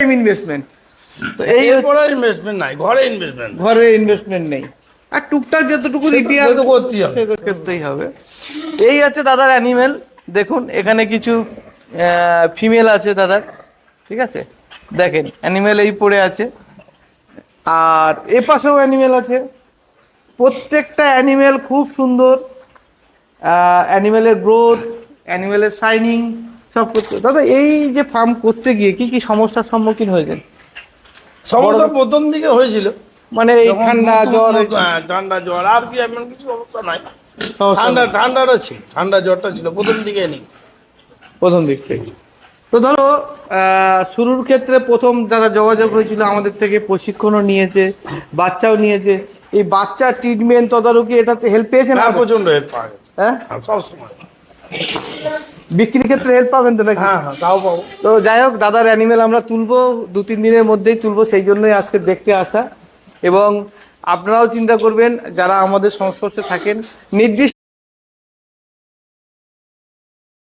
Investment. তো এই এরপরে ইনভেস্টমেন্ট নাই, ঘরে ইনভেস্টমেন্ট, ঘরে ইনভেস্টমেন্ট নেই, আর টুকটাক যতটুকু রিপেয়ার তো করতেই হবে। করতেই হবে। এই আছে দাদার অ্যানিমেল। দেখুন এখানে কিছু ফিমেল আছে দাদার, ঠিক আছে, দেখেন অ্যানিমেল এই পড়ে আছে, আর এ পাশেও অ্যানিমেল আছে। প্রত্যেকটা অ্যানিমেল খুব সুন্দর, অ্যানিমেলের গ্রোথ, অ্যানিমেলের শাইনিং সব করতে। দাদা এই যে ফার্ম করতে গিয়ে কি কি সমস্যার সম্মুখীন হয়েছেন? সমস্যা প্রথম দিকে হয়েছিল, মানে এই যখন ঠান্ডা নতুন জ্বর, নতুন- হ্যাঁ, ঠান্ডা জ্বর, আর কি এমন কিছু সমস্যা নাই। সমস্যা ঠান্ডাটা ছিল, ঠান্ডা জ্বরটা ছিল প্রথম দিকে নেই। প্রথম দিক থেকে। তো ধরো শুরুর ক্ষেত্রে প্রথম যারা যোগাযোগ হয়েছিল আমাদের থেকে, প্রশিক্ষণও নিয়েছে, বাচ্চাও নিয়েছে, এই বাচ্চার ট্রিটমেন্ট তদারকি এটাতে হেল্প পেয়েছেন? হ্যাঁ, প্রচন্ড হেল্প পাওয়া গেছে। হ্যাঁ, হ্যাঁ, সবসময়। বিক্রির ক্ষেত্রে হেল্প পাবেন তো নাকি? হ্যাঁ হ্যাঁ, তাও পাবো। তো যাই হোক, দাদার অ্যানিমেল আমরা তুলবো 2-3 দিনের মধ্যেই তুলবো, সেই জন্যই আজকে দেখতে আসা। এবং আপনারাও চিন্তা করবেন যারা আমাদের সংস্পর্শে থাকেন, নির্দিষ্ট